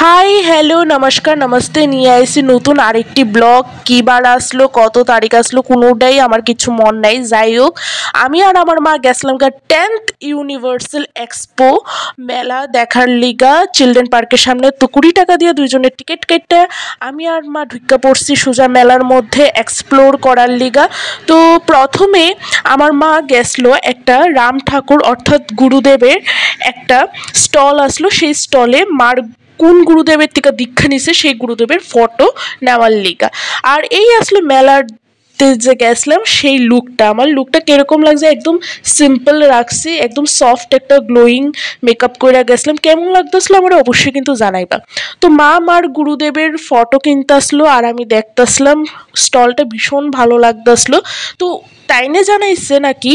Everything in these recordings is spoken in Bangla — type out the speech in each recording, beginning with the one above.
হাই হ্যালো নমস্কার নমস্তে নিয়ে আইসি নতুন আরেকটি ব্লগ। কী বার আসলো, কত তারিখ আসলো, কোনোটাই আমার কিছু মন নাই। যাই হোক, আমি আর আমার মা গেছিলাম 10th ইউনিভার্সাল এক্সপো মেলা দেখার লিগা চিলড্রেন পার্কের সামনে। তো 20 টাকা দিয়ে দুইজনের টিকিট কেটে আমি আর মা ঢুকা পড়ছি সোজা মেলার মধ্যে এক্সপ্লোর করার লিগা। তো প্রথমে আমার মা গেছিল একটা রাম ঠাকুর অর্থাৎ গুরুদেবের একটা স্টল আসলো। সেই স্টলে মার কোন গুরুদেবের থেকে দীক্ষা নিছে সেই গুরুদেবের ফটো নেওয়ার লিগা। আর এই আসলে মেলার যে গেছিলাম সেই আমার লুকটা কিরকম লাগছে, একদম সিম্পল রাখছি, একদম সফট একটা গ্লোয়িং মেকআপ করে গেছিলাম। কেমন লাগতেছিল আমার অবশ্যই কিন্তু জানাইবা। তো মা মার গুরুদেবের ফটো কিনতে আসলো আর আমি দেখতেছিলাম। স্টলটা ভীষণ ভালো লাগতেছিল। তো তাইনে জানাইছে নাকি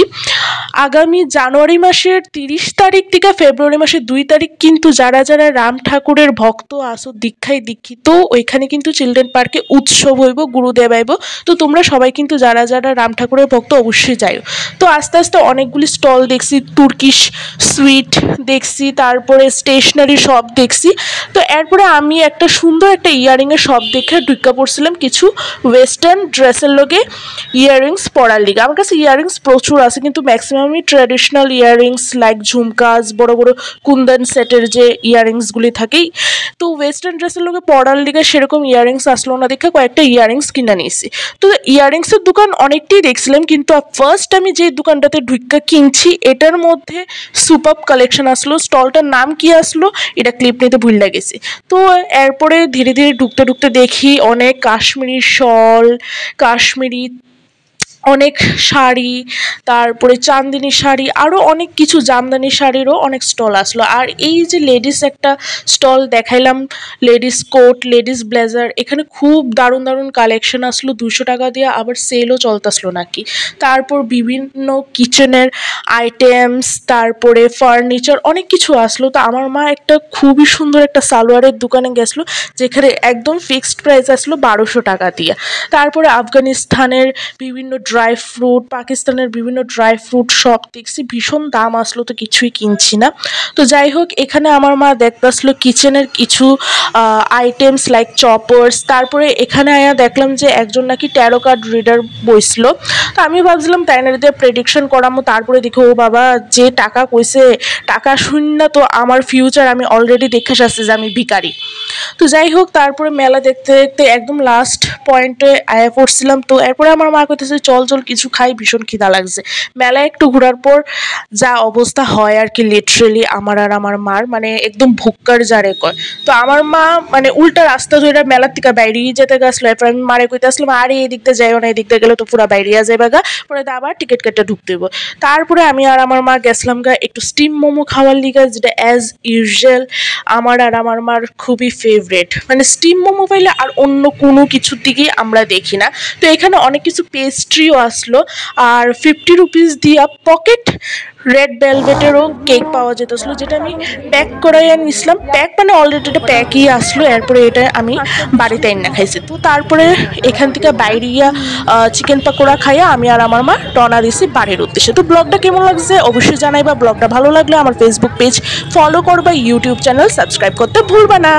আগামী জানুয়ারি মাসের 30 তারিখ থেকে ফেব্রুয়ারি মাসের 2 তারিখ কিন্তু যারা যারা রাম ঠাকুরের ভক্ত আসো দীক্ষায় দীক্ষিত, ওইখানে কিন্তু চিলড্রেন পার্কে উৎসব হইব, গুরুদেব আইব। তো তোমরা সবাই কিন্তু যারা যারা রাম ঠাকুরের ভক্ত অবশ্যই যাইও। তো আস্তে আস্তে অনেকগুলি স্টল দেখছি, তুর্কিশ সুইট দেখছি, তারপরে স্টেশনারি শপ দেখছি। তো এরপরে আমি একটা সুন্দর একটা ইয়ারিংয়ের শপ দেখে ঢুকা পড়ছিলাম কিছু ওয়েস্টার্ন ড্রেসের লগে ইয়াররিংস পরার লিগে। আমার কাছে ইয়াররিংস প্রচুর আছে, কিন্তু ম্যাক্সিমামই ট্র্যাডিশনাল ইয়াররিংস লাইক ঝুমকাস, বড় বড় কুন্দন সেটের যে ইয়াররিংসগুলি থাকেই। তো ওয়েস্টার্ন ড্রেসের লগে পরার লিগে সেরকম ইয়াররিংস আসলো না দেখে কয়েকটা ইয়াররিংস কিনে নিয়েছি। তো ইয়াররিংসের দোকান অনেকটাই দেখছিলাম, কিন্তু ফার্স্ট আমি যে দোকানটাতে ঢুকা কিনছি এটার মধ্যে সুপার কালেকশন আসলো। স্টলটার নাম কি আসলো এটা ক্লিপ নিতে ভুল লাগেছে। তো এরপরে ধীরে ধীরে ঢুকতে ঢুকতে দেখি অনেক কাশ্মীরি শল, কাশ্মীরি অনেক শাড়ি, তারপরে চান্দিনী শাড়ি, আরও অনেক কিছু জামদানি শাড়িরও অনেক স্টল আসলো। আর এই যে লেডিস একটা স্টল দেখাইলাম, লেডিস কোট, লেডিস ব্লেজার, এখানে খুব দারুণ দারুণ কালেকশন আসলো 200 টাকা দিয়ে, আবার সেলও চলতেছিল নাকি। তারপর বিভিন্ন কিচেনের আইটেমস, তারপরে ফার্নিচার, অনেক কিছু আসলো। তো আমার মা একটা খুবই সুন্দর একটা সালোয়ারের দোকানে গেছিলো, যেখানে একদম ফিক্সড প্রাইস আসলো 1200 টাকা দিয়ে। তারপরে আফগানিস্তানের বিভিন্ন ড্রাই ফ্রুট, পাকিস্তানের বিভিন্ন ড্রাই ফ্রুট সব দেখছি, ভীষণ দাম আসলো, তো কিছুই কিনছি না। তো যাই হোক, এখানে আমার মা দেখতে আসলো কিচেনের কিছু আইটেমস লাইক চপার্স। তারপরে এখানে আয়া দেখলাম যে একজন নাকি ট্যারো কার্ড রিডার বইছিল। তো আমি ভাবছিলাম তাই না দিয়ে প্রেডিকশন করামো। তারপরে দেখো ও বাবা, যে টাকা কইছে টাকা শূন্য, তো আমার ফিউচার আমি অলরেডি দেখে আসছি যে আমি ভিখারি। তো যাই হোক, তারপরে মেলা দেখতে দেখতে একদম লাস্ট পয়েন্টে আয়া পড়ছিলাম। তো এরপরে আমার মা কইতেছে চল চল কিছু খাই, ভীষণ খিদা লাগছে। মেলায় একটু ঘোরার পর যা অবস্থা হয় আর কি, লিটারেলি আমার আর আমার মার মানে একদম ভুক্কার যারে কয়। তো আমার মা মানে উল্টা রাস্তা ধরে মেলার থেকে বাইরেই যেতে গেছিলো। এরপর আমি মারে কইতে আসলাম আরে এই দিকতে যাইও না, এই দিকতে গেলে তো পুরো বাইরিয়া যাবে গা, পরে আবার টিকিট কেটে ঢুকতে দেবো। তারপরে আমি আর আমার মা গেছিলাম একটু স্টিম মোমো খাওয়ার লিগা, যেটা অ্যাজ ইউজুয়াল আমার আর আমার মার খুবই ফেভারেট। মানে স্টিম মোমো পাইলে আর অন্য কোনো কিছুর দিকেই আমরা দেখি না। তো এখানে অনেক কিছু পেস্ট্রিও আসলো, আর 50 রুপিস দিয়া পকেট রেড ভেলভেটেরও কেক পাওয়া যেতেছিলো, যেটা আমি প্যাক করাই নিয়েছিলাম। প্যাক মানে অলরেডি এটা প্যাকই আসলো। এরপরে এটা আমি বাড়িতে এনে খাইছি। তো তারপরে এখান থেকে বাইরিয়া চিকেন পাকোড়া খাইয়া আমি আর আমার মা রওনা দিছি বাড়ির উদ্দেশ্যে। তো ব্লগটা কেমন লাগছে অবশ্যই জানাইবা। ব্লগটা ভালো লাগলে আমার ফেসবুক পেজ ফলো করবা, ইউটিউব চ্যানেল সাবস্ক্রাইব করতে ভুলবা না।